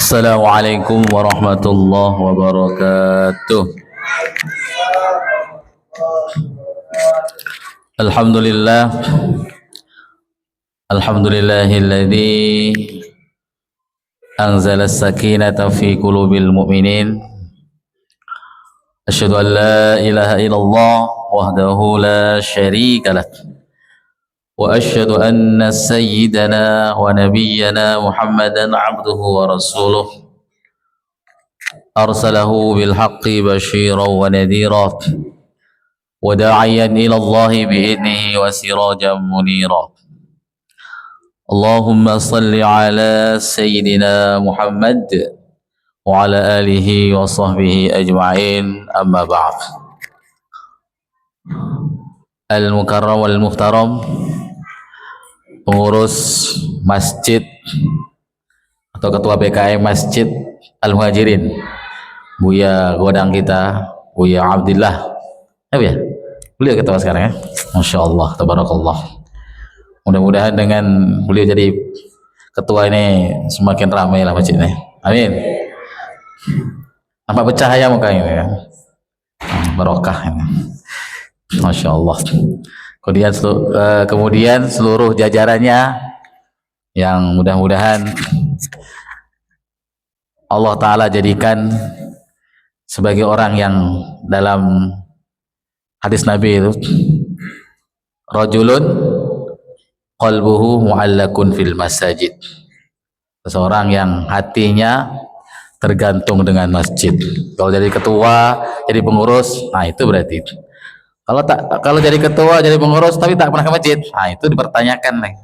Assalamualaikum warahmatullahi wabarakatuh. Alhamdulillah, alhamdulillahilladzi anzala as-sakinata fi qulubil mu'minin. Asyhadu an la ilaha illallah wahdahu la syarika lah. Wa asyhadu anna sayyidana wa nabiyyana Muhammadan abduhu wa rasuluh arsalahu bil haqqi basyiran wa nadhira wa da'iyan ila Allah bi idnihi wa sirajan munira. Allahumma salli ala sayyidina Muhammad wa ala alihi wa sahbihi ajma'in, amma ba'd. Al-mukarram wal muhtaram, pengurus masjid atau ketua BKM Masjid Al-Muhajirin, Buya Godang kita, Buya Abdillah. Ya, beliau ketua sekarang ya. Masya Allah, tabarakallah. Mudah-mudahan dengan beliau jadi ketua ini semakin ramai lah masjidnya. Amin. Nampak bercahaya mukanya ini ya. Barokah ini. Masya Allah. Kemudian seluruh jajarannya yang mudah-mudahan Allah Ta'ala jadikan sebagai orang yang dalam hadis Nabi itu, rajulun qalbuhu mu'allakun fil masajid, seseorang yang hatinya tergantung dengan masjid. Kalau jadi ketua, jadi pengurus, nah itu berarti itu. Kalau jadi ketua, jadi pengurus tapi tak pernah ke masjid, nah itu dipertanyakan nih.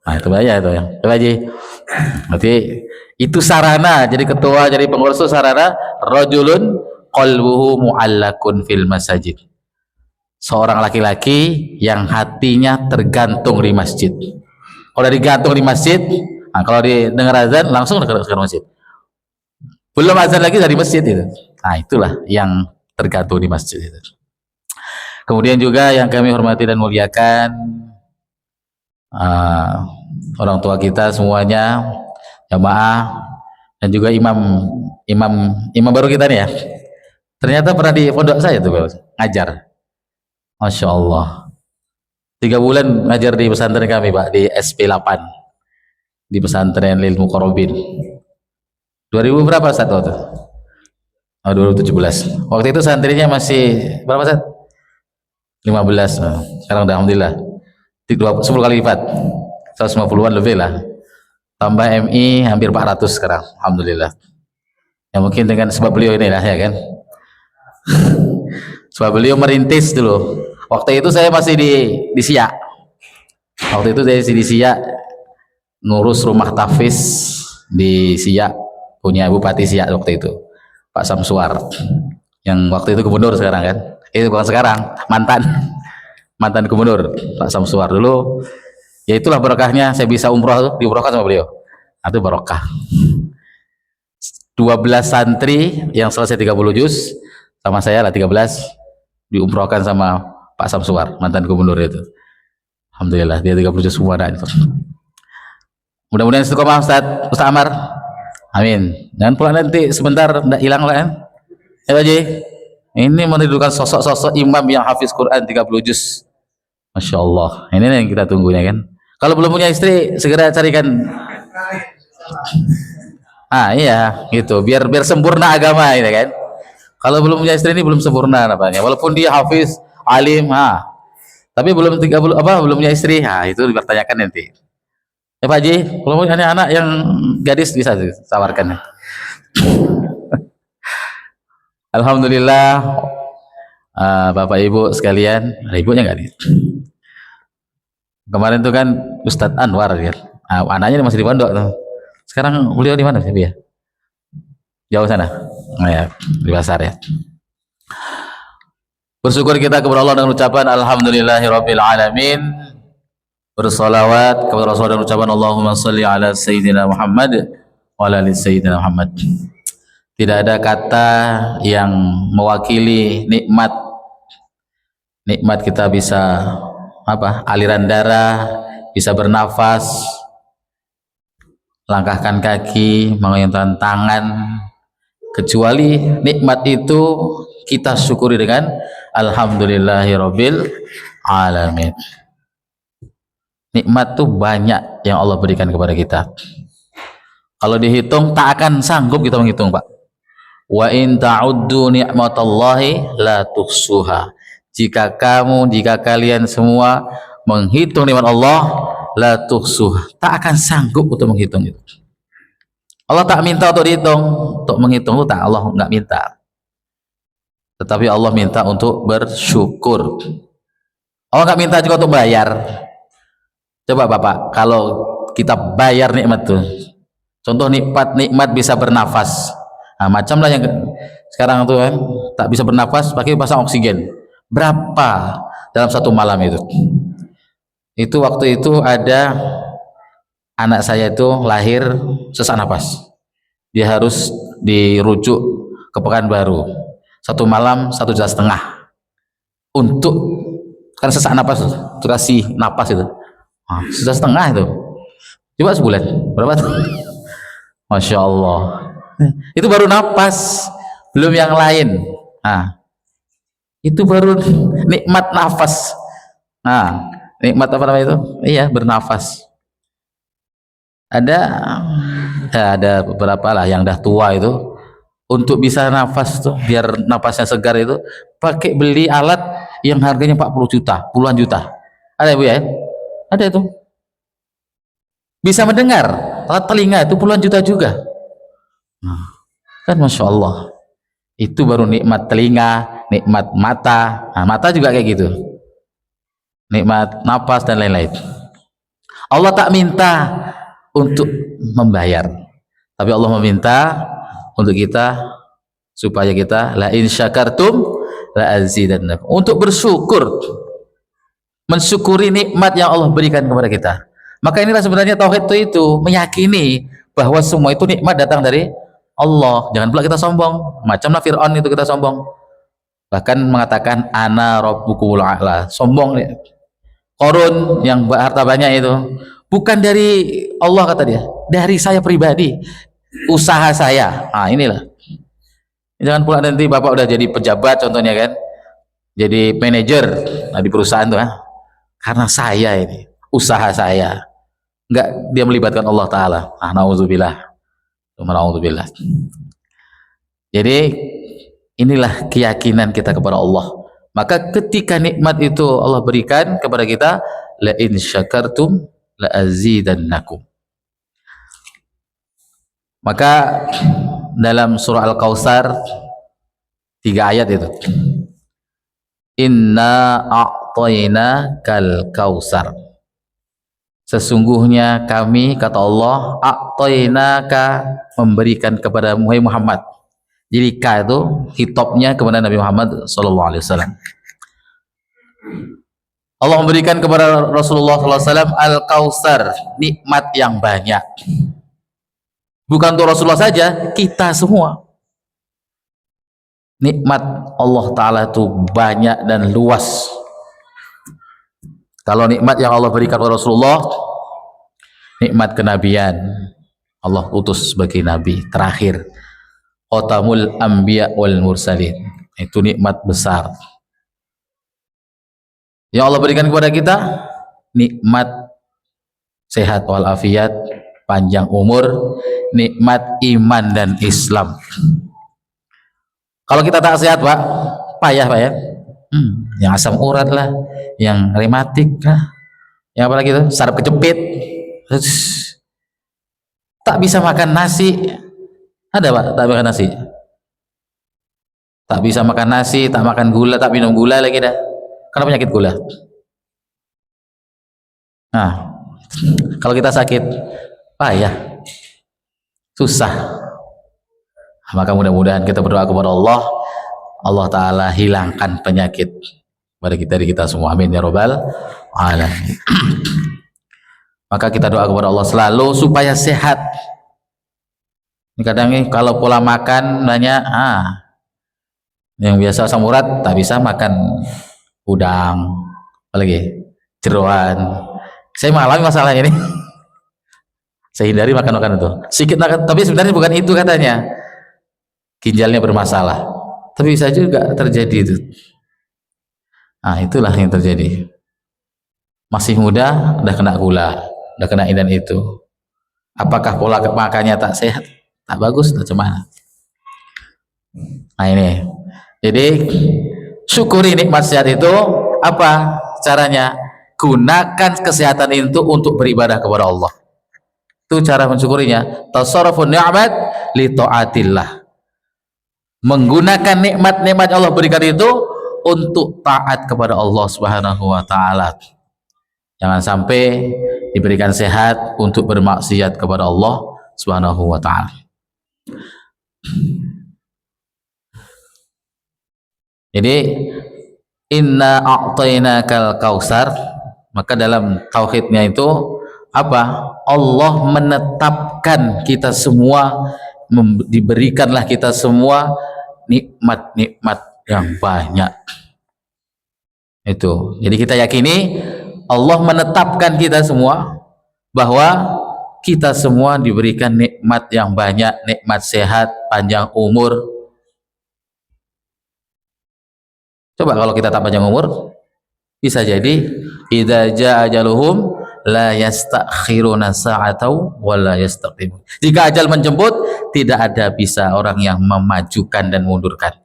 Nah itu bahaya itu ya. Coba Haji. Berarti itu sarana jadi ketua, jadi pengurus itu sarana rajulun qalbuhu mu'allakun fil masajid. Seorang laki-laki yang hatinya tergantung di masjid. Kalau digantung di masjid, nah kalau didengar azan langsung ke masjid. Belum azan lagi dari masjid itu. Nah itulah yang tergantung di masjid itu. Kemudian juga yang kami hormati dan muliakan, orang tua kita semuanya, jamaah, dan juga imam baru kita nih ya. Ternyata pernah di pondok saya tuh ngajar. Masya Allah. 3 bulan ngajar di pesantren kami Pak, di SP8, di pesantren Lil Muqarrabin. 2000 berapa Ustaz waktu? 2017. Waktu itu santrinya masih berapa Ustaz? 15. Sekarang udah alhamdulillah 10 kali lipat, 150-an lebih lah. Tambah MI hampir 400 sekarang, alhamdulillah. Ya mungkin dengan sebab beliau ini lah ya kan. Sebab beliau merintis dulu. Waktu itu saya masih di Siak. Waktu itu saya di Siak ngurus rumah tahfiz di Siak, punya Bupati Siak waktu itu, Pak Samsuar, yang waktu itu gubernur sekarang kan. Itu bukan sekarang, mantan gubernur Pak Samsuar dulu. Ya itulah berkahnya saya bisa umroh, diumrohkan sama beliau. Itu barokah. 12 santri yang selesai 30 juz sama saya lah 13 diumrohkan sama Pak Samsuar, mantan gubernur itu. Alhamdulillah dia 30 juz semua ada. Mudah-mudahan istiqomah Ustaz Amar. Amin. Jangan pula nanti sebentar tidak hilang lah kan. Ya Pak Haji. Ini menirukan sosok-sosok imam yang hafiz Quran 30 juz. Masya Allah. Ini yang kita tunggunya kan. Kalau belum punya istri segera carikan. Iya gitu. Biar sempurna agama ini kan. Kalau belum punya istri ini belum sempurna namanya. Walaupun dia hafiz, alim, tapi belum belum punya istri. Itu dipertanyakan nanti. Ya Pak Haji, kalau punya anak yang gadis bisa tawarkan. Alhamdulillah, Bapak Ibu sekalian, ada ibunya nggak nih? Kemarin tuh kan Ustadz Anwar ya, anaknya masih di pondok tuh. Sekarang beliau di mana sih ya? Jauh sana, ya di pasar ya. Bersyukur kita kepada Allah dengan ucapan Alhamdulillahirabbil alamin. Bersolawat kepada Rasul dan ucapan Allahumma salli ala Sayyidina Muhammad wa ala ali Sayyidina Muhammad. Tidak ada kata yang mewakili nikmat kita bisa aliran darah, bisa bernafas, langkahkan kaki, mengayunkan tangan. Kecuali nikmat itu kita syukuri dengan alhamdulillahirabbil alamin. Nikmat tuh banyak yang Allah berikan kepada kita. Kalau dihitung tak akan sanggup kita menghitung, Pak. Wa in ta'uddu ni'matallahi la tuhsuha. Jika kalian semua menghitung nikmat Allah, la tuhsuha, tak akan sanggup untuk menghitung itu. Allah tak minta untuk dihitung, untuk menghitung itu tak, Allah nggak minta. Tetapi Allah minta untuk bersyukur. Allah nggak minta juga untuk bayar. Coba Bapak, kalau kita bayar nikmat tuh, contoh nikmat bisa bernafas. Nah, macam lah yang sekarang tuh kan, tak bisa bernafas pakai pasang oksigen. Berapa dalam satu malam itu? Itu waktu itu ada anak saya itu lahir sesak napas. Dia harus dirujuk ke Pekanbaru. Satu malam 1,5 juta untuk kan sesak napas itu, kasih napas itu. 1,5 juta itu. Coba sebulan berapa tuh? Masya Allah. Itu baru napas, belum yang lain. Nah, itu baru nikmat nafas. Nah, nikmat apa namanya itu? Iya, bernafas. Ada beberapa lah yang dah tua itu, untuk bisa nafas tuh, biar nafasnya segar itu, pakai beli alat yang harganya 40 juta, puluhan juta. Ada Bu ya? Ada itu. Bisa mendengar, alat telinga itu puluhan juta juga. Nah, kan Masya Allah. Itu baru nikmat telinga, nikmat mata. Nah, mata juga kayak gitu. Nikmat napas dan lain-lain. Allah tak minta untuk membayar, tapi Allah meminta untuk kita, supaya kita la in syakartum la azidannakum, untuk bersyukur, mensyukuri nikmat yang Allah berikan kepada kita. Maka inilah sebenarnya tauhid itu meyakini bahwa semua itu nikmat datang dari Allah. Jangan pula kita sombong, macamlah Fir'aun itu kita sombong, bahkan mengatakan ana rabbukumul a'la, sombong dia. Qarun yang harta banyak itu bukan dari Allah, kata dia, dari saya pribadi, usaha saya. Nah, inilah. Jangan pula nanti Bapak udah jadi pejabat contohnya kan, jadi manajer di perusahaan tuh, karena saya ini, usaha saya. Enggak, dia melibatkan Allah Ta'ala. Na'udzubillah. Na'udzubillah. Jadi inilah keyakinan kita kepada Allah. Maka ketika nikmat itu Allah berikan kepada kita, la in syakartum la azidannakum. Maka dalam surah Al-Kautsar 3 ayat itu, inna a'tayna kal kautsar, sesungguhnya kami, kata Allah, a'tainaka, memberikan kepada Muhammad. Jadi ka itu hitopnya kepada Nabi Muhammad SAW. Allah memberikan kepada Rasulullah SAW Al-Kautsar, nikmat yang banyak. Bukan untuk Rasulullah saja, kita semua. Nikmat Allah Ta'ala itu banyak dan luas. Kalau nikmat yang Allah berikan kepada Rasulullah, nikmat kenabian, Allah utus sebagai nabi terakhir, Khatamul Anbiya wal Mursalin, itu nikmat besar yang Allah berikan kepada kita. Nikmat sehat walafiat, panjang umur, nikmat iman dan Islam. Kalau kita tak sehat Pak, payah Pak ya. Yang asam urat lah, yang rematik lah, yang apa lagi itu, saraf kejepit, tak bisa makan nasi. Ada Pak, tak makan nasi, tak bisa makan nasi, tak makan gula, tak minum gula lagi dah, karena penyakit gula. Nah, kalau kita sakit, payah, susah. Maka mudah-mudahan kita berdoa kepada Allah, Allah Ta'ala hilangkan penyakit dari kita semua, amin ya robbal alamin. Maka kita doa kepada Allah selalu supaya sehat. Kadang kalau pola makan banyak, yang biasa asam urat tak bisa makan udang, apalagi jeroan, Saya mengalami masalah ini. Saya hindari makan itu. Sedikit makan, tapi sebenarnya bukan itu katanya. Ginjalnya bermasalah. Tapi bisa juga terjadi itu. Nah, itulah yang terjadi. Masih muda, udah kena gula, udah kena ini dan itu. Apakah pola makannya tak sehat? Tak bagus atau cuman? Nah ini. Jadi syukuri nikmat sehat itu apa caranya? Gunakan kesehatan itu untuk beribadah kepada Allah. Itu cara mensyukurinya. Tasarrufun ni'mat li ta'atillah. Menggunakan nikmat-nikmat Allah berikan itu untuk taat kepada Allah Subhanahu wa taala. Jangan sampai diberikan sehat untuk bermaksiat kepada Allah Subhanahu wa taala. Jadi inna a'tainakal kausar, maka dalam tauhidnya itu apa? Allah menetapkan kita semua, diberikanlah kita semua nikmat-nikmat yang banyak. Itu. Jadi kita yakini Allah menetapkan kita semua bahwa kita semua diberikan nikmat yang banyak, nikmat sehat, panjang umur. Coba kalau kita tak panjang umur, bisa jadi idza jaa ajaluhum la yastakhiruna sa'atau wa la yastaqdimun. Jika ajal menjemput, tidak ada bisa orang yang memajukan dan mundurkan.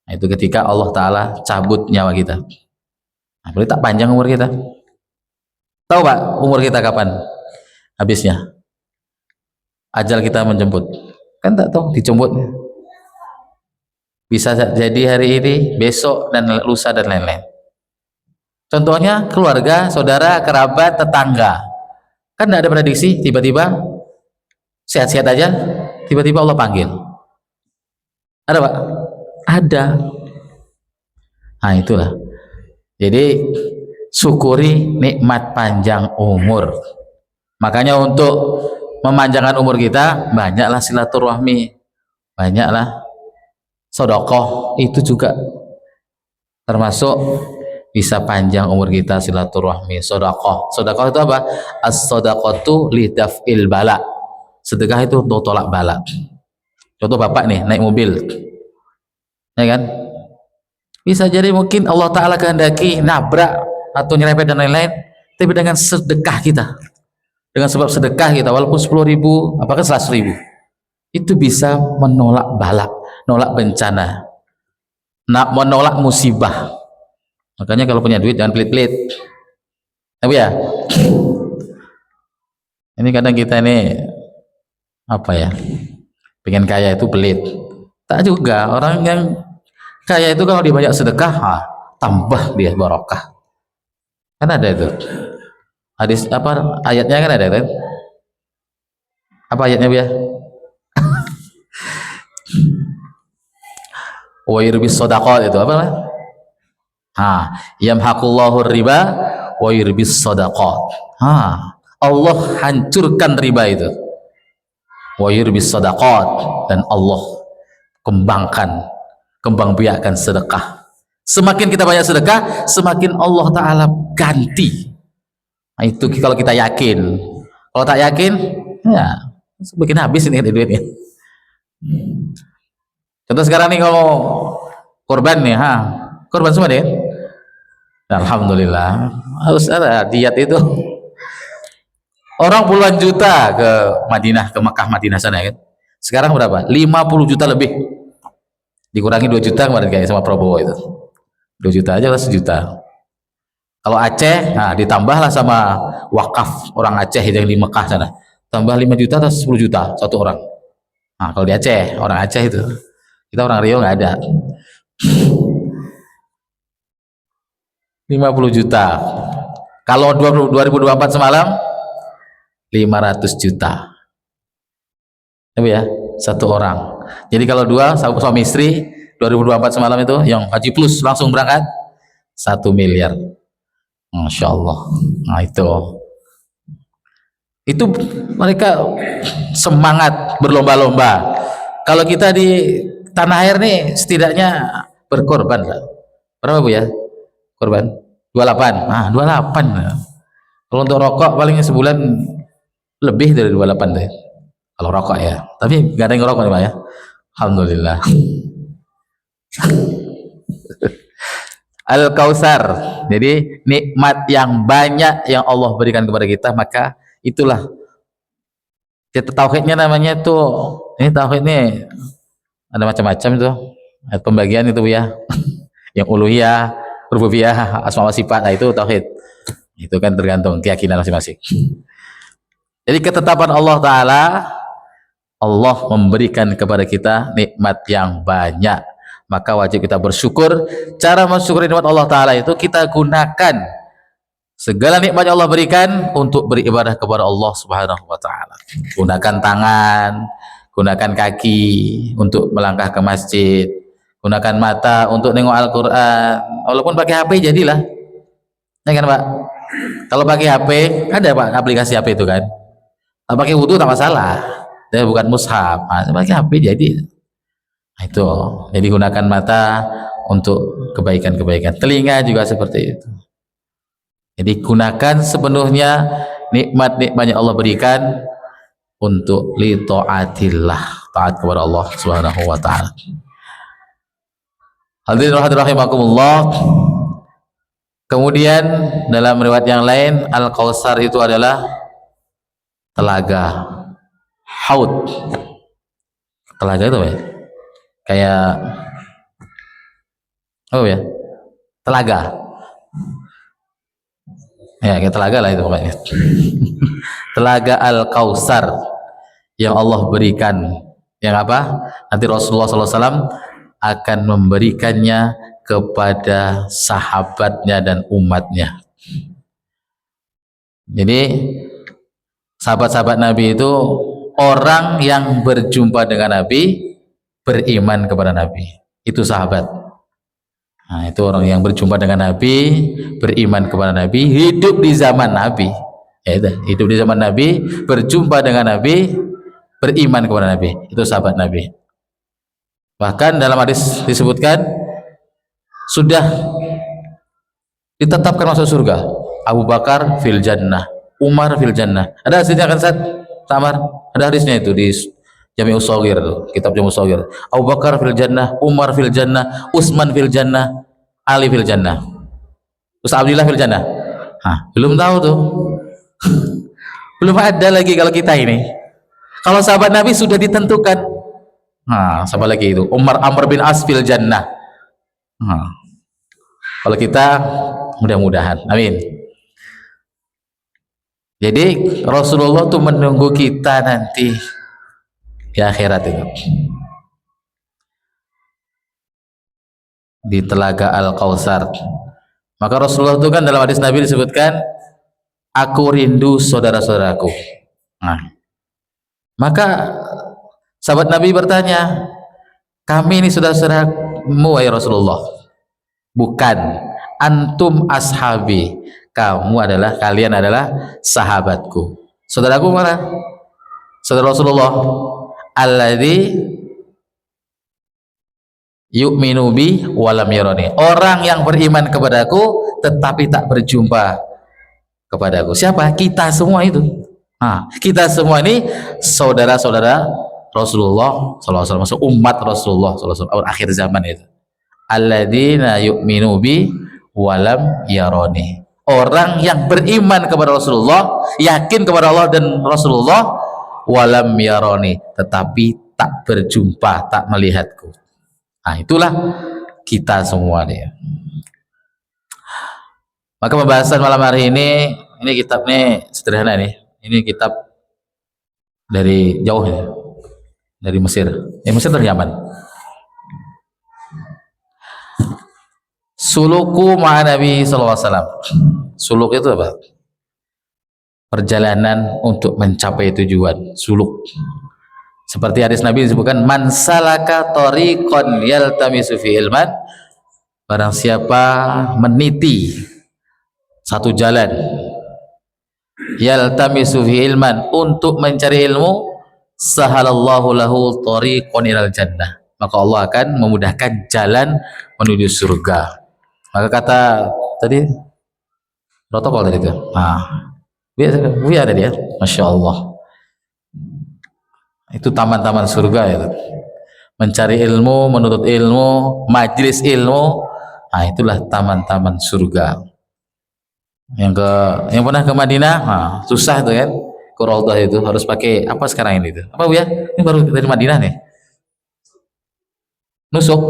Nah, itu ketika Allah Ta'ala cabut nyawa kita. Nah, boleh tak panjang umur kita? Tahu Pak, umur kita kapan habisnya? Ajal kita menjemput. Kan tak tahu, dijemput. Bisa jadi hari ini, besok, dan lusa, dan lain-lain. Contohnya keluarga, saudara, kerabat, tetangga. Kan tidak ada prediksi, tiba-tiba sehat-sehat aja, tiba-tiba Allah panggil. Ada Pak? Ada. Nah itulah. Jadi syukuri nikmat panjang umur. Makanya untuk memanjangkan umur kita, banyaklah silaturahmi, banyaklah sedekah, itu juga termasuk bisa panjang umur kita. Silaturahmi, sedekah. Sedekah itu apa? As-sadaqatu lidaf'il bala. Sedekah itu untuk tolak bala. Contoh bapak nih naik mobil, ya kan? Bisa jadi mungkin Allah Ta'ala kehendaki nabrak atau nyerempet dan lain-lain, tapi dengan sedekah kita, dengan sebab sedekah kita, walaupun 10.000 apakah 100.000, itu bisa menolak balak, menolak bencana, menolak musibah. Makanya kalau punya duit jangan pelit-pelit. Tapi ya, ini kadang kita ini apa ya, pengen kaya itu pelit. Tak juga, orang yang kaya itu kalau dia banyak sedekah, tambah dia barokah. Kan ada itu hadis, apa ayatnya kan ada kan? Apa ayatnya ya? Wa yurbis shadaqat itu apa lah? Yamhaqullahu riba wa yurbis shadaqat. Allah hancurkan riba itu. Wa yurbis shadaqat, dan Allah kembang biakkan sedekah. Semakin kita banyak sedekah, semakin Allah Ta'ala ganti. Nah, itu kalau kita yakin. Kalau tak yakin, ya bikin habis ini duitnya. Contoh sekarang nih, kalau korban nih, korban semua deh. Alhamdulillah, harus ada diet itu. Orang puluhan juta ke Madinah, ke Mekah Madinah sana kan. Sekarang berapa? 50 juta lebih. Dikurangi 2 juta kemarin kayak sama Prabowo itu. 2 juta aja lah, 1 juta. Kalau Aceh, ditambahlah sama wakaf orang Aceh yang di Mekah sana. Tambah 5 juta atau 10 juta satu orang. Nah, kalau di Aceh, orang Aceh itu. Kita orang Riau nggak ada. 50 juta. Kalau 2024 semalam 500 juta. Tapi ya, satu orang. Jadi kalau dua suami istri 2024 semalam itu yang haji plus langsung berangkat 1 miliar. Masya Allah. Nah itu mereka semangat berlomba-lomba. Kalau kita di tanah air nih setidaknya berkorban lah. Berapa Bu ya korban? 28. 28. Kalau untuk rokok paling sebulan lebih dari 28 deh. Kalau rokok ya. Tapi nggak ada yang ngerokok nih Pak ya. Alhamdulillah. Al-Kausar. Jadi nikmat yang banyak yang Allah berikan kepada kita, maka itulah kita tauhidnya namanya tuh. Ini tauhid nih ada macam-macam tuh. Ada pembagian itu ya. Yang uluhiyah, rububiyah, asma wa sifat, nah itu tauhid. Itu kan tergantung keyakinan masing-masing. Jadi ketetapan Allah Ta'ala, Allah memberikan kepada kita nikmat yang banyak, maka wajib kita bersyukur. Cara mensyukuri nikmat Allah Ta'ala itu kita gunakan segala nikmat yang Allah berikan untuk beribadah kepada Allah Subhanahu wa Ta'ala. Gunakan tangan, gunakan kaki untuk melangkah ke masjid, gunakan mata untuk nengok Al-Quran. Walaupun pakai HP jadilah, ya kan Pak? Kalau pakai HP ada Pak aplikasi HP itu kan. Kalau pakai wudhu tak masalah, dia bukan mushaf. Nah, pakai HP jadi. Nah, itu. Jadi gunakan mata untuk kebaikan-kebaikan. Telinga juga seperti itu. Jadi gunakan sepenuhnya nikmat-nikmat yang Allah berikan untuk li taatillah, taat kepada Allah Subhanahu wa Ta'ala. Hadirin rahimakumullah. Kemudian dalam riwayat yang lain, Al-Kausar itu adalah telaga, haud. Telaga itu ya, kayak oh ya, telaga. Ya, kayak telaga lah itu pokoknya. Telaga Al-Kausar yang Allah berikan. Yang apa? Nanti Rasulullah SAW akan memberikannya kepada sahabatnya dan umatnya. Jadi sahabat-sahabat Nabi itu orang yang berjumpa dengan Nabi, beriman kepada Nabi. Itu sahabat. Nah, itu orang yang berjumpa dengan Nabi, beriman kepada Nabi, hidup di zaman Nabi. Ya, itu, hidup di zaman Nabi, berjumpa dengan Nabi, beriman kepada Nabi. Itu sahabat Nabi. Bahkan dalam hadis disebutkan sudah ditetapkan masuk surga. Abu Bakar fil jannah, Umar fil jannah. Ada hadisnya kan Samar? Ada hadisnya itu di Jami'us Shaghir tuh, kitab Jami'us Shaghir. Abu Bakar fil jannah, Umar fil jannah, Utsman fil jannah, Ali fil jannah. Terus Abdullah fil jannah. Hah, belum tahu tuh. Belum ada lagi kalau kita ini. Kalau sahabat Nabi sudah ditentukan. Nah, siapa lagi itu? Amr bin As fil jannah. Nah, kalau kita mudah-mudahan, amin. Jadi Rasulullah tuh menunggu kita nanti di akhirat itu, di telaga Al-Kausar. Maka Rasulullah itu kan dalam hadis Nabi disebutkan, aku rindu saudara-saudaraku. Nah, maka sahabat Nabi bertanya, kami ini saudara-saudaramu wahai Rasulullah. Bukan, antum ashabi, kalian adalah sahabatku. Saudaraku mana? Saudara Rasulullah, alladzi yu'minu bi walam yarani, orang yang beriman kepadaku tetapi tak berjumpa kepadaku. Siapa? Kita semua itu. Nah, kita semua ini saudara-saudara Rasulullah SAW, masuk umat Rasulullah SAW akhir zaman itu. Alladzina yu'minu bi walam yarani, orang yang beriman kepada Rasulullah, yakin kepada Allah dan Rasulullah, walam yarani, tetapi tak berjumpa, tak melihatku. Nah, itulah kita semua nih. Maka pembahasan malam hari ini kitabnya sederhana nih. Ini kitab dari jauh ya, dari Mesir. Mesir dari Yaman. Suluku ma'a Nabi sallallahu alaihi wasallam. Suluk itu apa? Perjalanan untuk mencapai tujuan. Suluk. Seperti hadis Nabi disebutkan, man salaka tariqan yaltamisu fi ilman, barang siapa meniti satu jalan yaltamisu fi ilman, untuk mencari ilmu, sahalallahu lahu tariqan ilal jannah, maka Allah akan memudahkan jalan menuju surga. Maka kata tadi protokol tadi itu. Nah, Buya tadi ya, masya Allah. Itu taman-taman surga itu. Mencari ilmu, menuntut ilmu, majelis ilmu, nah itulah taman-taman surga. Yang pernah ke Madinah, nah, susah tuh kan, ke Raudhah itu harus pakai apa sekarang ini tuh? Apa Bu ya? Ini baru dari Madinah nih. Nusuk.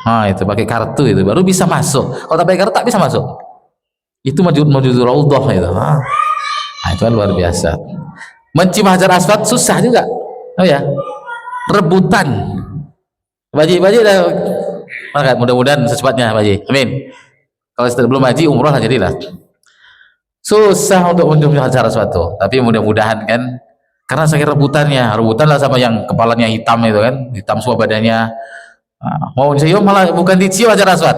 Nah itu pakai kartu itu baru bisa masuk. Kalau tak pakai kartu tak bisa masuk. Itu menuju Raudhah itu. Nah itu kan luar biasa. Mencium Hajar Aswad susah juga. Oh ya, rebutan. Baji dah. Maka mudah-mudahan secepatnya Baji. Amin. Kalau belum haji umroh lah jadilah. Susah untuk mencium Hajar Aswad tuh. Tapi mudah-mudahan kan, karena saking rebutan lah sama yang kepalanya hitam itu kan, hitam semua badannya. Nah, mau cium malah bukan dicium Hajar Aswad,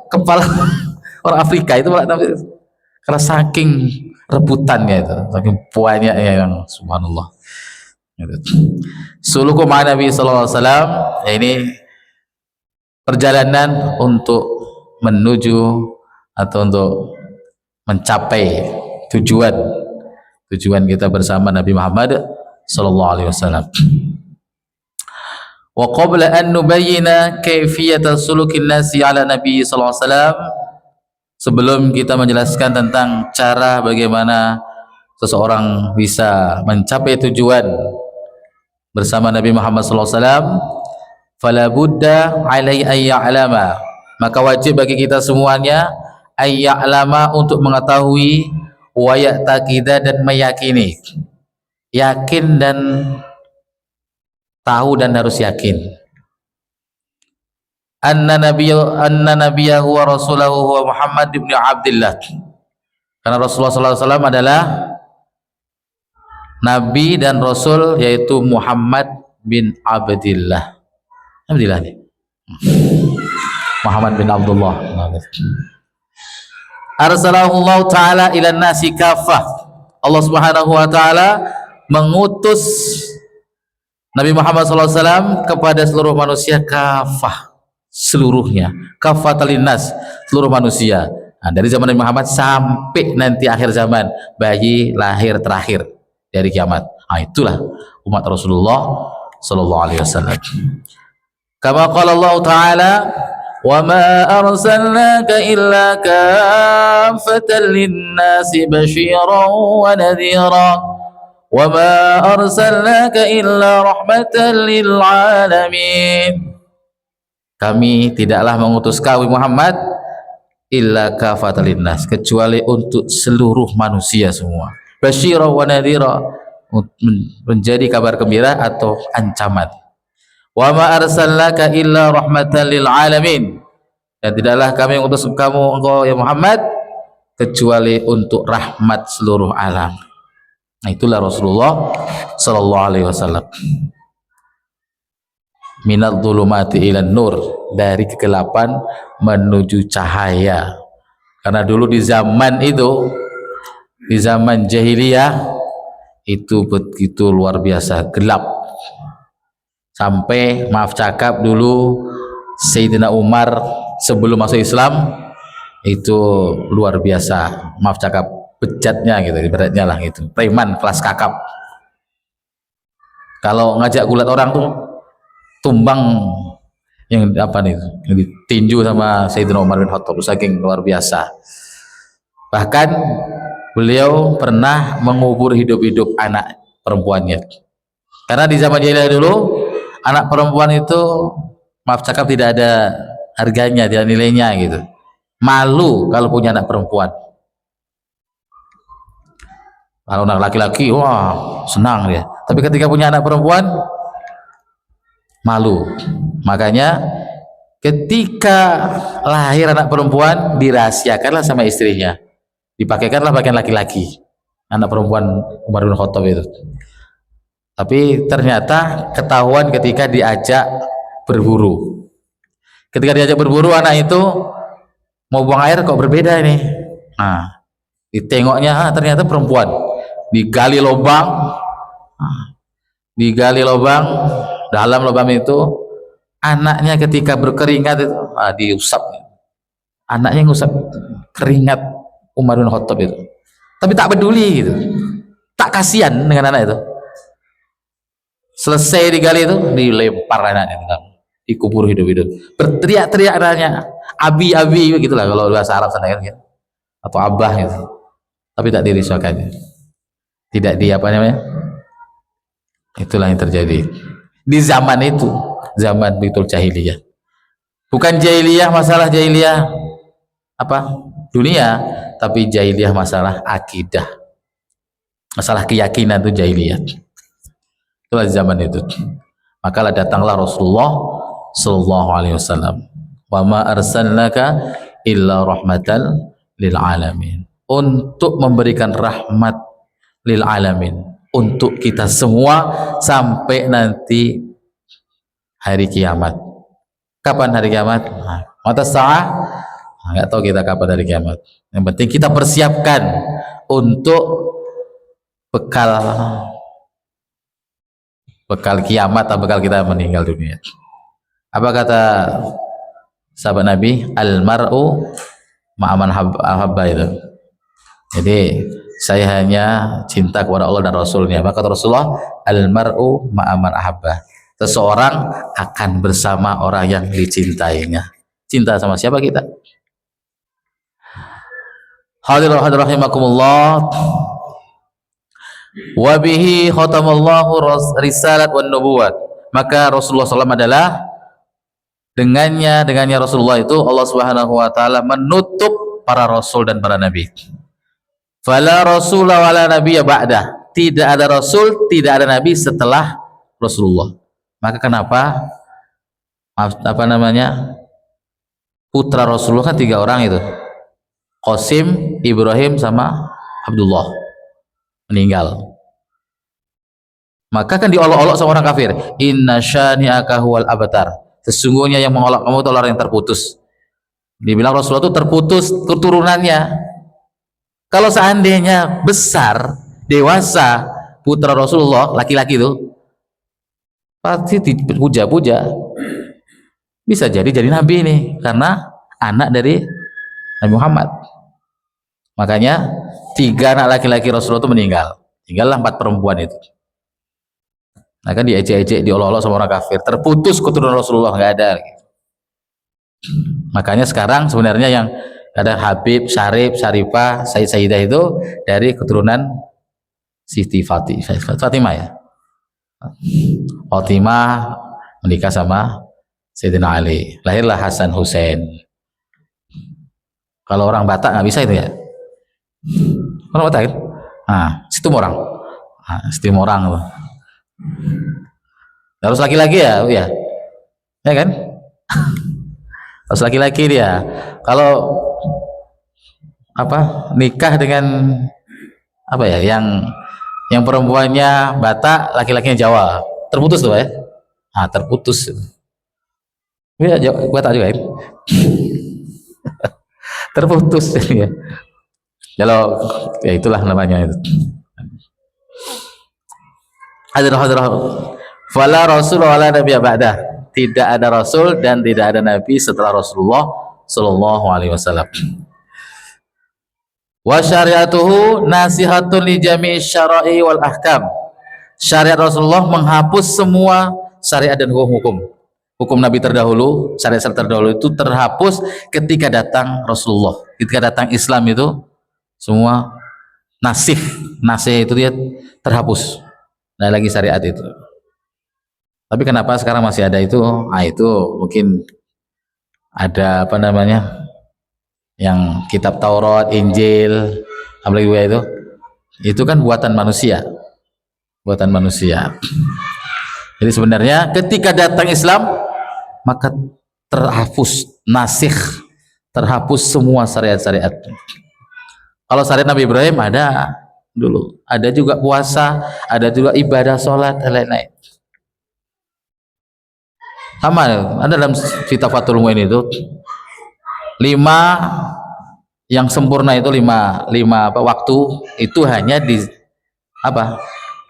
kepala orang Afrika itu malah, karena saking rebutannya itu, saking banyaknya yang subhanallah. Suluku ma'an Nabi sallallahu alaihi wasallam, ini perjalanan untuk menuju atau untuk mencapai tujuan kita bersama Nabi Muhammad sallallahu alaihi wasallam. Wa qabla an nubayyina kaifiyata sulukin nasi ala Nabi sallallahu alaihi wasallam, sebelum kita menjelaskan tentang cara bagaimana seseorang bisa mencapai tujuan bersama Nabi Muhammad sallallahu alaihi wasallam, fala budda alai ayya'lama, maka wajib bagi kita semuanya ayya'lama, untuk mengetahui, wa ya'taqida, dan meyakini, yakin dan tahu dan harus yakin, anna nabiyyahu wa rasulahu huwa Muhammad ibn Abdullah, karena Rasulullah sallallahu alaihi wasallam adalah nabi dan rasul, yaitu Muhammad bin Abdullah. Abdullah nih. Muhammad bin Abdullah. Arsalahullah ta'ala ila nasi kafah. Allah subhanahu wa ta'ala mengutus Nabi Muhammad SAW kepada seluruh manusia kafah, seluruhnya, kafatalin nas, seluruh manusia. Nah, dari zaman Nabi Muhammad sampai nanti akhir zaman, bayi lahir terakhir dari kiamat. Nah, itulah umat Rasulullah sallallahu alaihi wasallam. Kama qala Allah Ta'ala, wa ma arsalnaka illa kaffatan lin-nasi basyiran wa nadhira wa ma arsalnaka illa rahmatan lil alamin. Kami tidaklah mengutus kau Muhammad illa kaffatan lin-nas, kecuali untuk seluruh manusia semua. Basyiran wa nadhira, menjadi kabar gembira atau ancaman. Wa ma arsalnaka illa rahmatan lil alamin, dan tidaklah kami mengutus kamu engkau ya Muhammad kecuali untuk rahmat seluruh alam. Nah, itulah Rasulullah sallallahu alaihi wasallam. Minadh dhulumati ilan nur, dari kegelapan menuju cahaya. Karena dulu di zaman itu, di zaman jahiliyah itu begitu luar biasa gelap, sampai maaf cakap dulu Sayyidina Umar sebelum masuk Islam itu luar biasa, maaf cakap, bejatnya gitu, ibaratnya lah gitu, preman kelas kakap. Kalau ngajak gulat orang tuh tumbang, yang apa nih, yang ditinju sama Sayyidina Umar bin Khattab, saking luar biasa. Bahkan beliau pernah mengubur hidup-hidup anak perempuannya, karena di zaman jahiliyah dulu anak perempuan itu maaf cakap tidak ada harganya, tidak nilainya gitu, malu kalau punya anak perempuan. Kalau anak laki-laki wah senang dia, tapi ketika punya anak perempuan malu. Makanya ketika lahir anak perempuan dirahasiakanlah sama istrinya, dipakaikanlah pakaian laki-laki, anak perempuan Umar bin Khattab itu. Tapi ternyata ketahuan ketika diajak berburu. Ketika diajak berburu, anak itu mau buang air kok berbeda ini. Nah, ditengoknya ternyata perempuan. Digali lubang, dalam lubang itu anaknya ketika berkeringat itu diusap. Anaknya ngusap keringat Umar bin Khattab itu. Tapi tak peduli gitu. Tak kasihan dengan anak itu. Selesai digali itu, dilempar anaknya, dikubur hidup-hidup. Berteriak-teriak anaknya, abi, abi, begitulah kalau bahasa Arab sana kan, gitu. Atau abah gitu. Tapi tak dirisaukannya. Tidak di apa namanya? Itulah yang terjadi di zaman itu, zaman betul jahiliyah. Bukan jahiliyah masalah jahiliyah apa dunia, tapi jahiliyah masalah akidah, masalah keyakinan itu jahiliyah. Itulah zaman itu. Maka datanglah Rasulullah Sallallahu Alaihi Wasallam. Wa ma arsalnaka illa rahmatan lil alamin. Untuk memberikan rahmat lil alamin, untuk kita semua sampai nanti hari kiamat. Kapan hari kiamat? Mata sa'ah? Nggak tahu kita kapan hari kiamat. Yang penting kita persiapkan untuk bekal kiamat atau bekal kita meninggal dunia. Apa kata sahabat Nabi? Al-mar'u ma'aman habba itu. Jadi saya hanya cinta kepada Allah dan Rasulnya. Maka kata Rasulullah, al-mar'u ma'aman ahabba. Seseorang akan bersama orang yang dicintainya. Cinta sama siapa kita? Hadirin rahimakumullah. Wa bihi khatamallahu risalat wan nubuwat. Maka Rasulullah SAW adalah dengannya Rasulullah itu Allah Subhanahu wa taala menutup para rasul dan para nabi. Fala rasula wala nabiyya ba'dah. Tidak ada rasul, tidak ada nabi setelah Rasulullah. Maka kenapa putra Rasulullah kan 3 orang itu, Qasim, Ibrahim sama Abdullah, meninggal. Maka kan diolok-olok sama orang kafir, inna syani'aka huwal abtar. Sesungguhnya yang mengolok kamu itu orang yang terputus. Dibilang Rasulullah itu terputus keturunannya. Kalau seandainya besar, dewasa putra Rasulullah, laki-laki itu pasti dipuja-puja. Bisa jadi nabi ini karena anak dari Nabi Muhammad. Makanya 3 anak laki-laki Rasulullah itu meninggal. Tinggallah 4 perempuan itu. Nah kan diejek-ejek, diolok-olok sama orang kafir. Terputus keturunan Rasulullah, nggak ada. Makanya sekarang sebenarnya yang ada Habib, Syarif, Syarifah, Sayyid Sayyidah itu dari keturunan Siti Fatimah ya. Fatimah menikah sama Sayyidina Ali, lahirlah Hasan Hussein. Kalau orang Batak nggak bisa itu ya. Orang Batak kan? Nah, situ orang. Nah, situ orang tuh. Harus laki-laki ya, ya kan? Harus laki-laki dia. Kalau nikah dengan yang perempuannya Batak, laki-lakinya Jawa, terputus tuh ya. Nah, terputus. Ya, Batak juga ya. Terputus ya. Kalau ya itulah namanya itu. Hadirah. Fala rasul wala nabiyya ba'dah. Tidak ada rasul dan tidak ada nabi setelah Rasulullah sallallahu alaihi wasallam. Wa syariatuhu nasihatun li jami'i syara'i wal ahkam. Syariat Rasulullah menghapus semua syariat dan hukum-hukum. Hukum Nabi terdahulu, syariat terdahulu itu terhapus ketika datang Rasulullah. Ketika datang Islam itu semua nasih itu dia terhapus. Nah lagi syariat itu. Tapi kenapa sekarang masih ada itu? Ah itu mungkin ada yang kitab Taurat, Injil, apalagi itu kan buatan manusia. Jadi sebenarnya ketika datang Islam maka terhapus terhapus semua syariat-syariat. Kalau syariat Nabi Ibrahim ada dulu, ada juga puasa, ada juga ibadah sholat dan lain-lain. Sama ada dalam kitab Fathul Muin itu 5 yang sempurna itu 5 waktu itu hanya di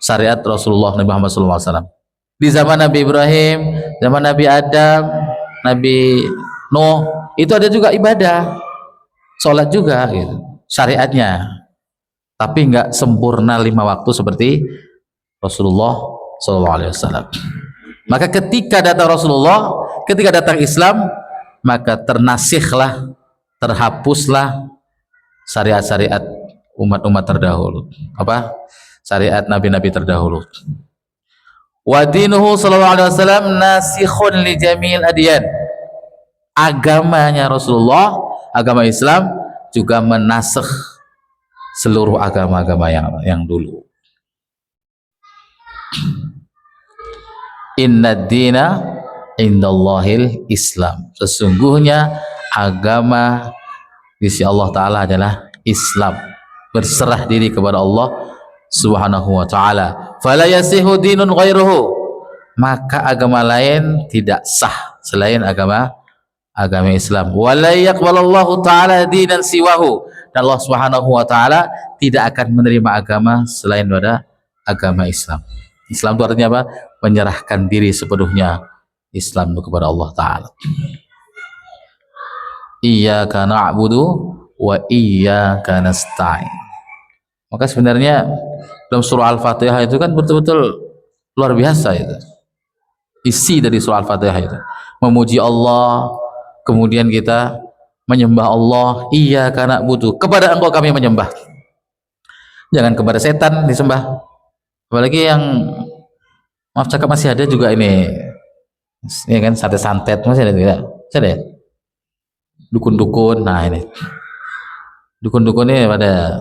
syariat Rasulullah Nabi Muhammad SAW. Di zaman Nabi Ibrahim, zaman Nabi Adam, Nabi Nuh itu ada juga ibadah sholat juga gitu. syariatnya, tapi nggak sempurna 5 waktu seperti Rasulullah SAW. Maka ketika datang Rasulullah, ketika datang Islam, maka ternasikhlah, terhapuslah syariat-syariat umat-umat terdahulu, apa syariat nabi-nabi terdahulu. Wa dinuhu sallallahu alaihi wasallam nasikhun li jamil adyan. Agamanya Rasulullah, agama Islam juga menasakh seluruh agama-agama yang dulu. Inna dina indallahil Islam. Sesungguhnya agama di sisi Allah Ta'ala adalah Islam. Berserah diri kepada Allah Subhanahu wa Ta'ala. Fala yasihu dinun ghairuhu. Maka agama lain tidak sah selain agama Islam. Wala yaqbalallahu ta'ala dinan siwahu. Dan Allah Subhanahu wa Ta'ala tidak akan menerima agama selain pada agama Islam. Islam itu artinya apa? Menyerahkan diri sepenuhnya Islam itu kepada Allah Ta'ala. Iyyaka na'budu wa iyyaka nasta'in. Maka sebenarnya dalam surah Al-Fatihah itu kan betul-betul luar biasa itu. Isi dari surah Al-Fatihah itu memuji Allah, kemudian kita menyembah Allah. Iyyaka na'budu, kepada Engkau kami menyembah. Jangan kepada setan disembah. Apalagi yang maaf cakap masih ada juga ini kan santet-santet masih ada tidak? Masih ada ya? Dukun-dukun. Nah ini dukun-dukun ini pada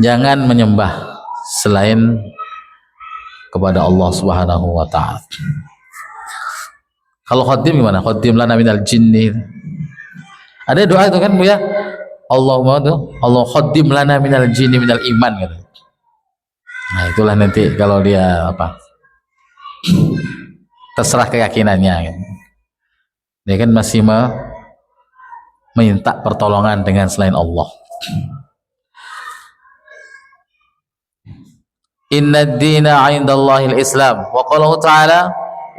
jangan menyembah selain kepada Allah Subhanahu wa Ta'ala. Kalau khadim gimana? Khadim lana minal jinni. Ada doa itu kan Bu ya? Allahumma tuh, Allah khadim lana minal jinni minal iman gitu. Nah itulah nanti kalau dia apa? Terserah keyakinannya gitu. Dia kan masih minta pertolongan dengan selain Allah. Inna ad-dina 'indallahil Islam. Wa qala ta'ala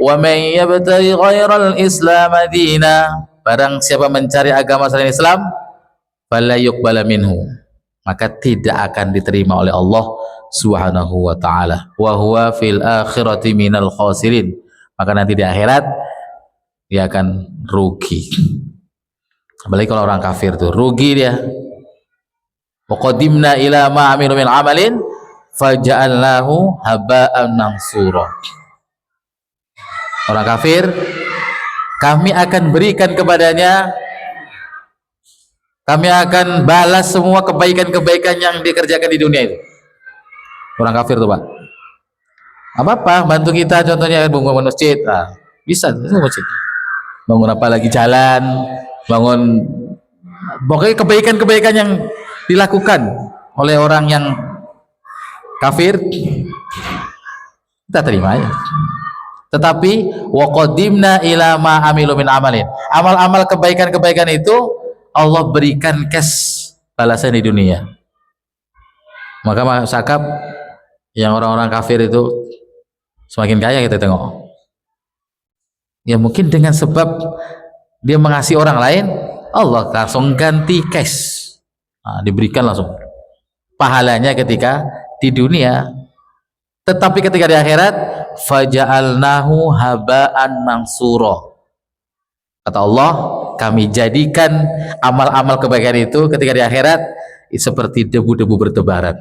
wa man yabtaghi ghairal Islam dina. Barang siapa mencari agama selain Islam, fala yuqbala minhu, maka tidak akan diterima oleh Allah Subhanahu wa Ta'ala. Wa huwa fil akhirati minal khasirin. Maka nanti di akhirat dia akan rugi. Apalagi kalau orang kafir tuh rugi dia. Wa qadimna ila ma 'amilu min 'amalin faja'alnahu haba'an mansura. Orang kafir kami akan berikan kepadanya, kami akan balas semua kebaikan-kebaikan yang dikerjakan di dunia itu. Orang kafir tuh Pak, apa-apa bantu kita, contohnya bangun masjid, bisa masjid, bangun apa lagi jalan, bangun pokoknya kebaikan-kebaikan yang dilakukan oleh orang yang kafir kita terima aja. Tetapi wa qadimna ila ma amilu min amalin, amal-amal kebaikan-kebaikan itu Allah berikan cash balasan di dunia. Maka masyarakat yang orang-orang kafir itu semakin kaya kita tengok. Ya mungkin dengan sebab dia mengasihi orang lain, Allah langsung ganti cash. Diberikan langsung pahalanya ketika di dunia. Tetapi ketika di akhirat, faja'alnahu haba'an mansura. Kata Allah, kami jadikan amal-amal kebaikan itu ketika di akhirat seperti debu-debu bertebaran.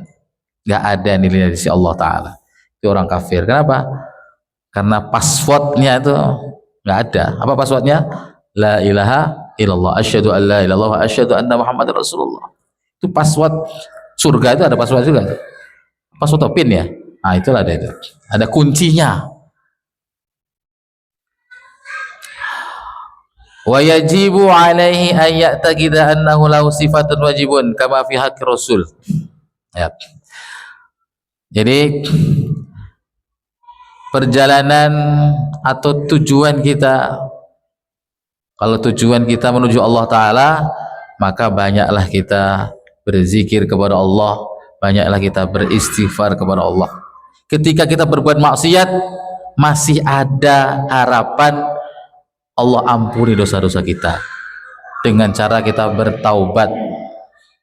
Gak ada nilainya di sisi Allah Ta'ala. Itu orang kafir. Kenapa? Karena passwordnya itu gak ada. Apa passwordnya? La ilaha illallah, asyhadu an la ilaha illallah wa asyhadu anna Muhammadar Rasulullah. Itu password surga, itu ada password juga. Password PIN ya. Nah itulah ada itu. Ada kuncinya. Wa yajibu alaihi an ya'taqida annahu lahu sifatun wajibun kama fi haqqi Rasul. Ya. Jadi perjalanan atau tujuan kita, kalau tujuan kita menuju Allah Ta'ala, maka banyaklah kita berzikir kepada Allah, banyaklah kita beristighfar kepada Allah. Ketika kita berbuat maksiat, masih ada harapan Allah ampuni dosa-dosa kita. dengan cara kita bertaubat.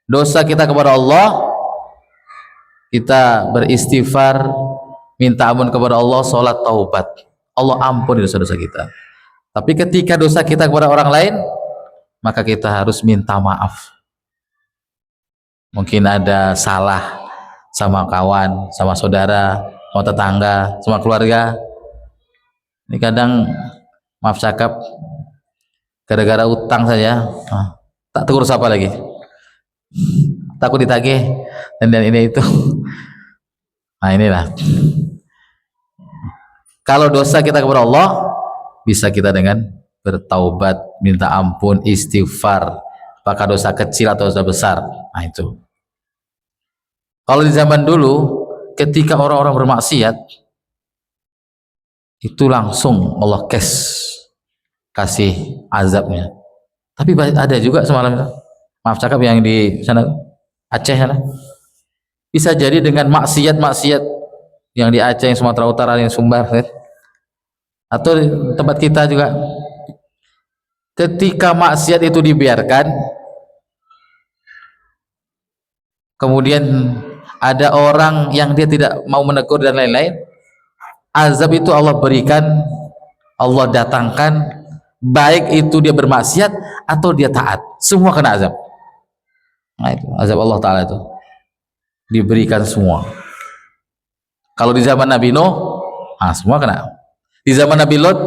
Dosa kita kepada Allah, kita beristighfar, minta ampun kepada Allah, sholat taubat, Allah ampuni dosa-dosa kita. Tapi ketika dosa kita kepada orang lain, maka kita harus minta maaf. Mungkin ada salah sama kawan, sama saudara, sama tetangga, sama keluarga. Ini kadang maaf cakap, gara-gara utang saja tak tegur siapa lagi, takut ditagih dan ini itu. Nah inilah, kalau dosa kita kepada Allah, bisa kita dengan bertaubat, minta ampun, istighfar, apakah dosa kecil atau dosa besar. Nah itu, kalau di zaman dulu ketika orang-orang bermaksiat itu langsung Allah kasih azabnya. Tapi ada juga semalam itu, maaf cakap, yang di sana Aceh sana, bisa jadi dengan maksiat-maksiat yang di Aceh, yang Sumatera Utara, yang Sumbar, kan? Atau di tempat kita juga, ketika maksiat itu dibiarkan, kemudian ada orang yang dia tidak mau menegur dan lain-lain, azab itu Allah berikan, Allah datangkan, baik itu dia bermaksiat atau dia taat, semua kena azab. Nah itu azab Allah Ta'ala itu diberikan semua. Kalau di zaman Nabi Nuh, semua kena. Di zaman Nabi Lot,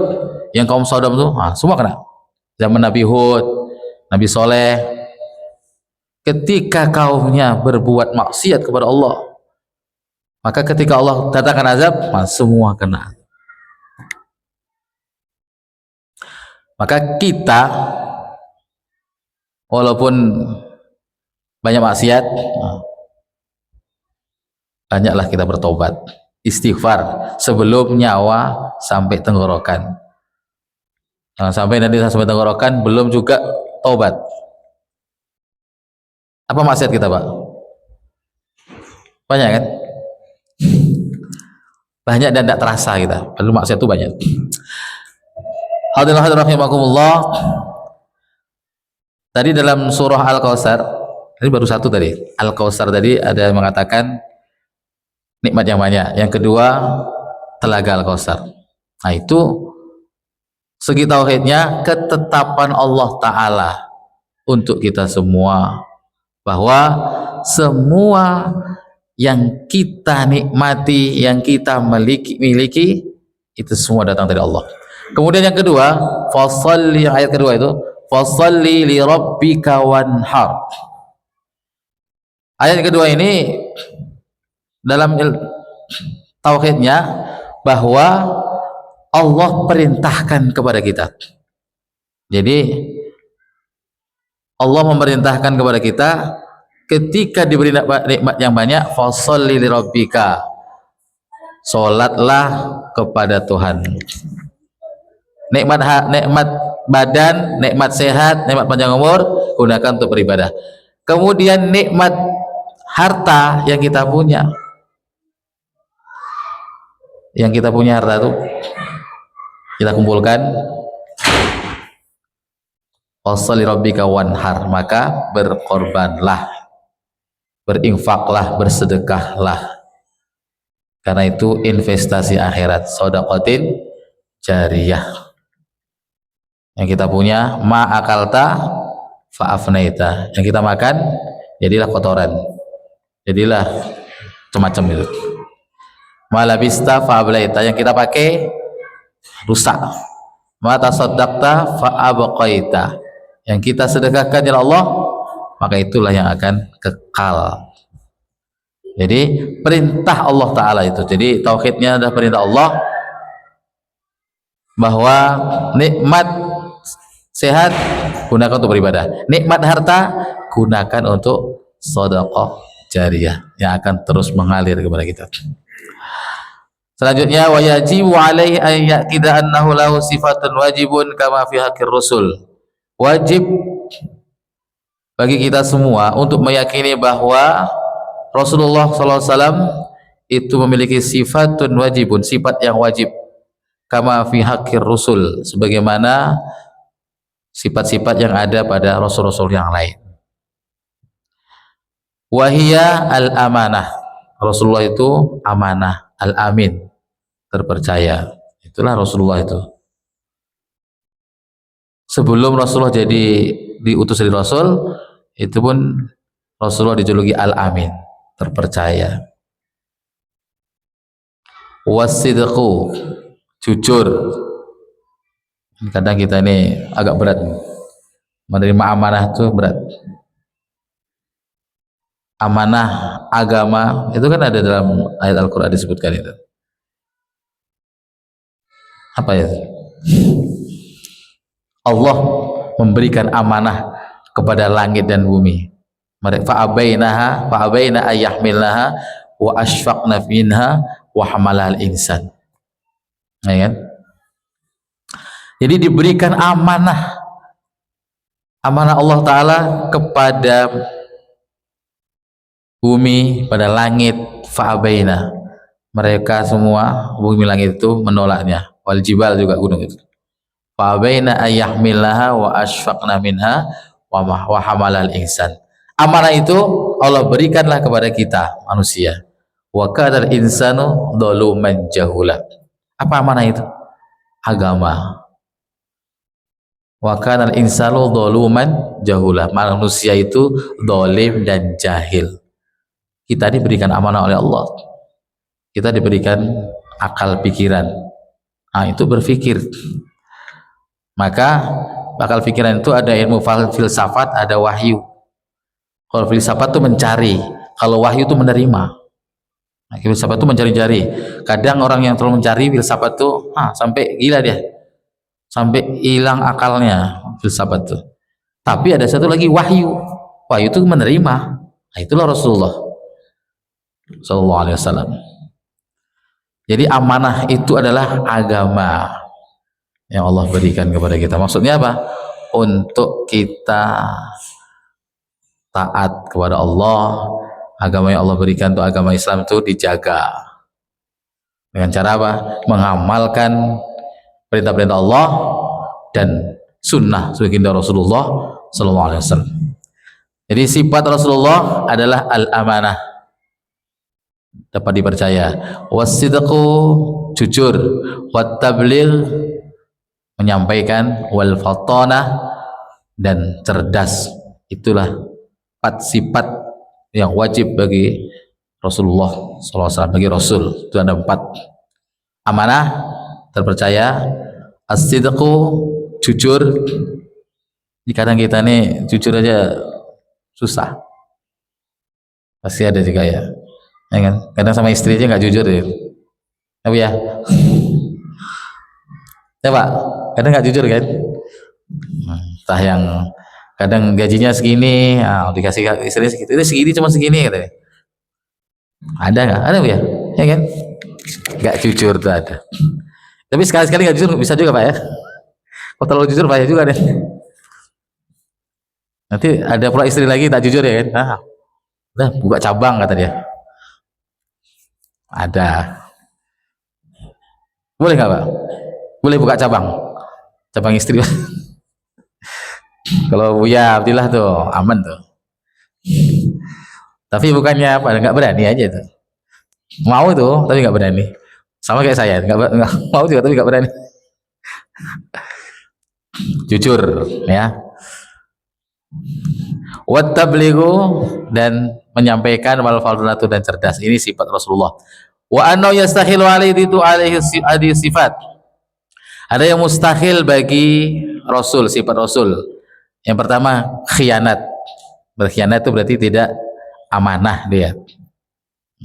yang kaum Sodom itu, semua kena. Zaman Nabi Hud, Nabi Soleh, ketika kaumnya berbuat maksiat kepada Allah, maka ketika Allah datangkan azab, semua kena. Maka kita, walaupun banyak maksiat, banyaklah kita bertobat, istighfar sebelum nyawa sampai tenggorokan. Jangan sampai nanti sampai tenggorokan belum juga tobat. Apa maksiat kita, Pak? Banyak kan? Banyak dan tidak terasa kita. Padahal maksiat itu banyak. Hadirin rahimakumullah. Tadi dalam surah Al-Kautsar, ini baru satu tadi. Al-Kautsar tadi ada yang mengatakan nikmat yang banyak. Yang kedua, telaga Al-Kautsar. Nah itu segi tauhidnya, ketetapan Allah Ta'ala untuk kita semua, bahwa semua yang kita nikmati, yang kita miliki itu semua datang dari Allah. Kemudian yang kedua, fasalli, ayat kedua itu, fasalli li rabbika wanhar. Ayat kedua ini dalam tauhidnya, bahwa Allah perintahkan kepada kita. Jadi Allah memerintahkan kepada kita, ketika diberi nikmat yang banyak, fasalli li rabbika, salatlah kepada Tuhan. Nikmat badan, nikmat sehat, nikmat panjang umur, gunakan untuk beribadah. Kemudian nikmat harta yang kita punya, harta itu kita kumpulkan, fasalli rabbika wanhar, maka berkorbanlah, berinfaklah, bersedekahlah, karena itu investasi akhirat, shadaqatin jariyah. Yang kita punya, ma'akalta fa'afnaita, yang kita makan jadilah kotoran, jadilah macam-macam itu. Malabista fa'ablaita, yang kita pakai rusak. Mata saddaqta fa'abqaita, yang kita sedekahkan ya Allah, maka itulah yang akan kekal. Jadi perintah Allah Ta'ala itu. Jadi tauhidnya adalah perintah Allah, bahwa nikmat sehat gunakan untuk beribadah, nikmat harta gunakan untuk sedekah jariyah yang akan terus mengalir kepada kita. Selanjutnya, wa yajibu alaihi an ya'tida annahu lahu sifatun wajibun kama fi haqqir rasul. Wajib bagi kita semua untuk meyakini bahwa Rasulullah SAW itu memiliki sifatun wajibun, sifat yang wajib, kama fi haqqir rasul, sebagaimana sifat-sifat yang ada pada rasul-rasul yang lain. Wahia al-amanah, Rasulullah itu amanah, al-amin, terpercaya. Itulah Rasulullah itu. Sebelum Rasulullah jadi diutus jadi Rasul, itu pun Rasulullah dijuluki al-amin, terpercaya. Wasidqu, jujur. Kadang kita ini agak berat menerima amanah, itu berat. Amanah agama itu kan ada dalam ayat Al-Quran disebutkan itu. Apa ya? Allah memberikan amanah kepada langit dan bumi. Mereka fa'abaina ayyahmilnaha wa ashfaqna minha wa hamalal insan. Ya kan? Jadi diberikan amanah Allah Ta'ala kepada bumi, pada langit, fa'abaina. Mereka semua, bumi langit itu menolaknya. Wal jibal juga gunung itu. Fa'abaina ayyahmillaha wa ashfaqna minha wa hamalal insan. Amanah itu Allah berikanlah kepada kita manusia. Wa kadal insanu dhaluman jahula. Apa amanah itu? Agama. Wa kanal insanu dhaluman jahula. Manusia itu zalim dan jahil. Kita diberikan amanah oleh Allah. Kita diberikan akal pikiran. Nah, itu berpikir. Maka akal pikiran itu ada ilmu filsafat, ada wahyu. Kalau filsafat itu mencari, kalau wahyu itu menerima. Nah, filsafat itu mencari-cari. Kadang orang yang terlalu mencari filsafat itu sampai gila dia. Sampai hilang akalnya filsafat itu. Tapi ada satu lagi wahyu. Wahyu itu menerima. Nah, itulah Rasulullah Sallallahu Alaihi Wasallam. Jadi amanah itu adalah agama yang Allah berikan kepada kita. Maksudnya apa? Untuk kita taat kepada Allah. Agama yang Allah berikan untuk agama Islam itu dijaga. Dengan cara apa? Mengamalkan perintah-perintah Allah dan sunnah baginda Rasulullah Sallallahu Alaihi Wasallam. Jadi sifat Rasulullah adalah al-amanah, dapat dipercaya, wasidqu, jujur, wattabligh, menyampaikan, wal fatanah, dan cerdas. Itulah 4 sifat yang wajib bagi Rasulullah SAW, bagi Rasul. Itu ada 4: amanah, terpercaya; as-sidqu, jujur. Kadang kita nih jujur aja susah, pasti ada juga ya kan? Kadang sama istri aja nggak jujur ya, tapi ya Pak, kadang nggak jujur kan? Entah yang kadang gajinya segini, dikasih istrinya segitu, itu segini, cuma segini katanya. Ada nggak? Ada ya? Ya kan? Nggak jujur tuh ada. Tapi sekali-sekali nggak jujur bisa juga Pak ya. Kalau terlalu jujur bahaya juga deh. Nanti ada pula istri lagi tak jujur ya kan? Udah buka cabang kata dia. Ada. Boleh nggak Pak? Boleh buka cabang istri. Kalau Buya Abdillah tuh aman tuh. Tapi bukannya apa, nggak berani aja tuh. Mau tuh tapi nggak berani. Sama kayak saya, nggak mau juga tapi nggak berani. Jujur ya. Wattablighu, dan menyampaikan, wal fadlatu, dan cerdas. Ini sifat Rasulullah. Wa anna yastahilu alaihi sifat. Ada yang mustahil bagi Rasul, sifat Rasul. Yang pertama, khianat. Berkhianat itu berarti tidak amanah dia.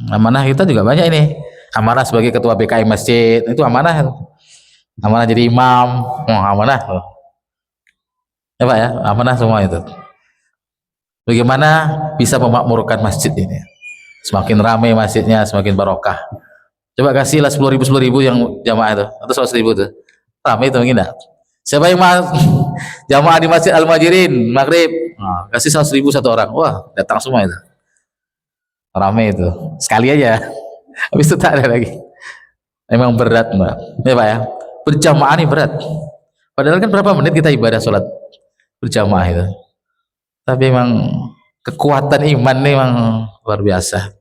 Amanah kita juga banyak ini. Amanah sebagai ketua BKI masjid, itu amanah. Amanah jadi imam, amanah. Ya Pak ya, amanah semua itu. Bagaimana bisa memakmurkan masjid ini? Semakin ramai masjidnya, semakin barokah. Coba kasihlah 10.000 yang jamaah itu, atau 100.000 itu. Ramai itu mungkin enggak? Siapa yang jamaah di Masjid Al-Muhajirin maghrib, kasih 100.000 satu orang. Wah, datang semua itu. Ramai itu. Sekali aja. Habis itu tak ada lagi. Memang berat, Mbak. Ya Pak ya. Berjamaah ini berat. Padahal kan berapa menit kita ibadah sholat? berjamaah itu. Tapi memang kekuatan iman nih memang luar biasa.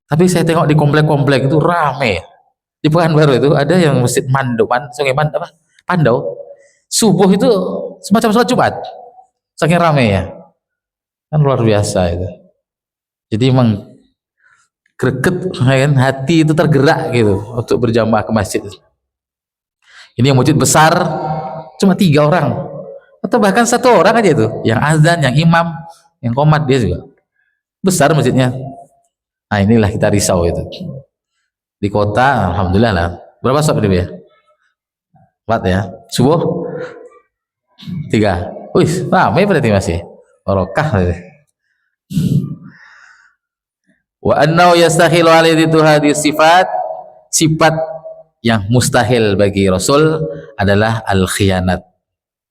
Tapi saya tengok di komplek-komplek itu rame. Di Pekanbaru itu ada yang masjid Mandau, Sungai Mandau apa? Pandau. Subuh itu semacam sholat Jumat. Saking rame ya. Kan luar biasa itu. Jadi memang greget kan, hati itu tergerak gitu untuk berjamaah ke masjid. Ini yang masjid besar cuma 3 orang atau bahkan 1 orang aja itu, yang azan, yang imam, yang qomat, dia juga besar masjidnya. Nah inilah kita risau itu di kota. Alhamdulillah lah, berapa sholat ini ya? 4 ya, subuh 3. Wih, ramai berarti masih barokah berarti. Wa annahu yastahilu alaihi hadhihi sifat yang mustahil bagi Rasul adalah al-khiyanat,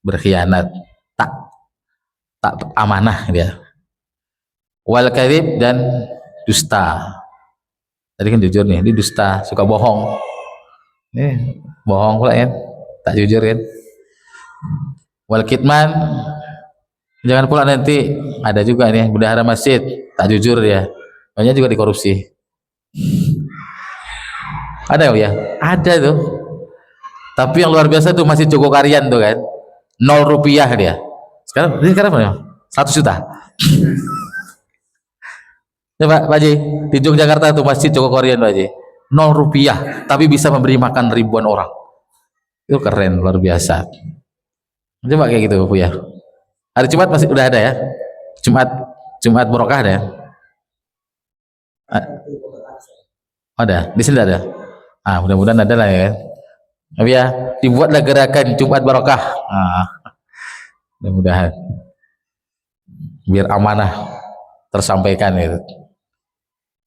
berkhianat, tak amanah dia. Wal kadhib, dan dusta. Tadi kan jujur nih, ini dusta, suka bohong. Ini bohong pula kan, tak jujur kan. Wal kitman, jangan pula nanti ada juga nih bendahara masjid tak jujur dia. Banyak juga dikorupsi. Ada ya? Ada tuh. Tapi yang luar biasa tuh masih Jogokarian tuh kan. 0 rupiah dia. Sekarang berapa? 100 juta. Coba Pak Haji, di Yogyakarta tuh masjid Jogokarian Pak Haji. 0 rupiah, tapi bisa memberi makan ribuan orang. Itu keren, luar biasa. Coba kayak gitu Bu ya. Hari Jumat masih udah ada ya? Jumat barokah ada ya? Ada, di sini ada. Mudah-mudahan ada lah ya. Tapi ya, dibuatlah gerakan Jumat barokah. Mudah-mudahan biar amanah tersampaikan itu.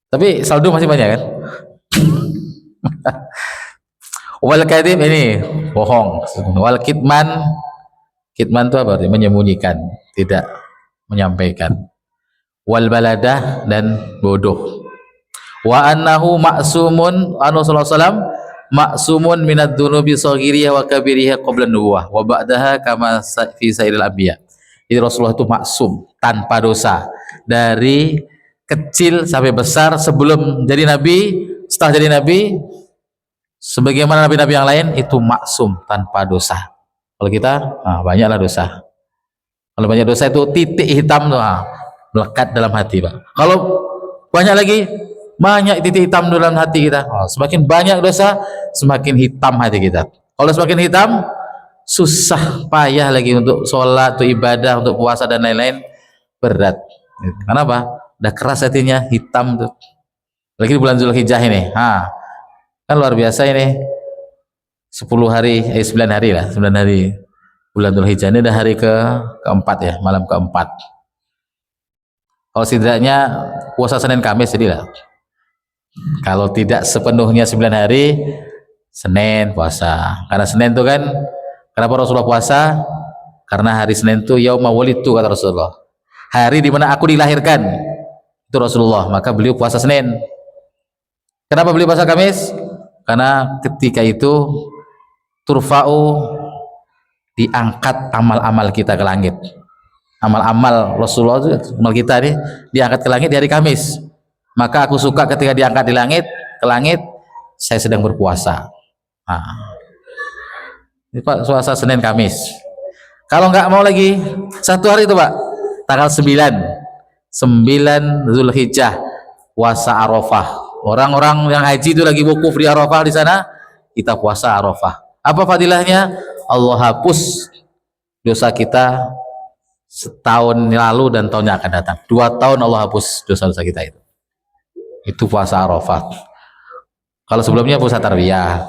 Tapi saldo masih banyak kan? Wal kadhib, ini bohong. Wal kitman itu apa? Menyembunyikan, tidak menyampaikan. Wal baladah, dan bodoh. Wa annahu ma'sumun, sallallahu alaihi wasallam ma'sumun minad dunubi shaghiriha wa kabiriha qabla nubuwah wa ba'daha kama fi sairil anbiya. Jadi Rasulullah itu maksum, tanpa dosa, dari kecil sampai besar, sebelum jadi nabi, setelah jadi nabi, sebagaimana nabi-nabi yang lain itu maksum, tanpa dosa. Kalau kita banyaklah dosa. Kalau banyak dosa itu titik hitam tuh melekat dalam hati, Pak. Kalau banyak lagi, banyak titik hitam dalam hati kita. Semakin banyak dosa, semakin hitam hati kita. Kalau semakin hitam, susah payah lagi untuk sholat, untuk ibadah, untuk puasa dan lain-lain, berat. Kenapa? Udah keras hatinya, hitam tuh. Lagi di bulan Zulhijjah ini, kan luar biasa ini. 9 hari lah, 9 hari bulan Zulhijjah ini udah hari keempat ya, malam keempat. Kalau setidaknya puasa Senin Kamis jadilah. Kalau tidak sepenuhnya 9 hari, Senin puasa. Karena Senin itu kan, kenapa Rasulullah puasa? Karena hari Senin itu yauma wulidtu, kata Rasulullah. Hari di mana aku dilahirkan. Itu Rasulullah, maka beliau puasa Senin. Kenapa beliau puasa Kamis? Karena ketika itu turfa'u, diangkat amal-amal kita ke langit. Amal-amal Rasulullah itu, amal kita nih diangkat ke langit di hari Kamis. Maka aku suka ketika diangkat ke langit, saya sedang berpuasa. Ini Pak, puasa Senin Kamis. Kalau nggak mau lagi 1 hari itu Pak, tanggal 9 Zulhijjah, puasa Arafah. Orang-orang yang haji itu lagi wukuf di Arafah di sana, kita puasa Arafah. Apa fadilahnya? Allah hapus dosa kita setahun lalu dan tahun yang akan datang. 2 tahun Allah hapus dosa-dosa kita itu. Itu puasa Arafah. Kalau sebelumnya puasa Tarwiyah,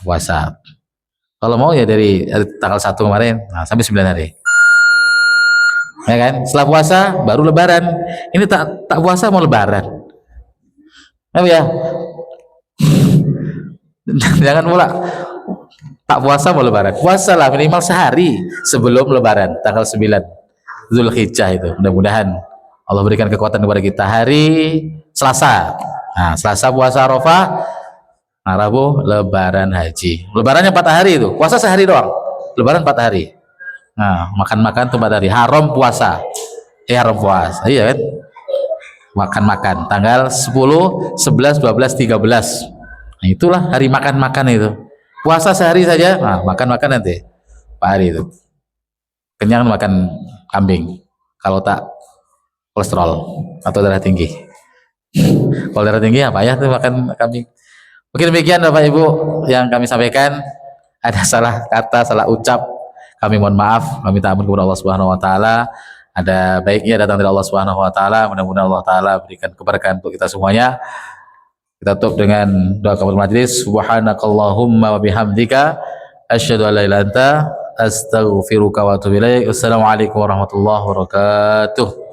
puasa. Kalau mau ya dari tanggal 1 kemarin sampai 9 hari. Ya kan? Setelah puasa baru lebaran. Ini tak puasa mau lebaran. Ya. Jangan pula tak puasa mau lebaran. Puasalah minimal sehari sebelum lebaran, tanggal 9 Zulhijjah itu. Mudah-mudahan Allah berikan kekuatan kepada kita. Hari Selasa, Selasa puasa Arafah, Rabu lebaran haji. Lebarannya 4 hari itu, puasa sehari doang, lebaran 4 hari. Nah, makan-makan tuh hari haram puasa. Haram puasa. Iya kan? Makan-makan tanggal 10, 11, 12, 13. Nah, itulah hari makan-makan itu. Puasa sehari saja, nah, makan-makan nanti Pak hari itu. Kenyang makan kambing. Kalau tak kolesterol atau darah tinggi. Kalau darah tinggi apa ya tuh makan kambing. Mungkin demikian Bapak Ibu yang kami sampaikan. Ada salah kata, salah ucap, kami mohon maaf, kami minta ampun kepada Allah Subhanahu wa taala. Ada baiknya datang dari Allah Subhanahu wa taala. Mudah-mudahan Allah taala berikan keberkahan untuk kita semuanya. Kita tutup dengan doa kafaratul majlis. Subhanakallahumma wa bihamdika asyhadu an la ilaha illa anta astaghfiruka wa atubu ilaik. Wassalamualaikum warahmatullahi wabarakatuh.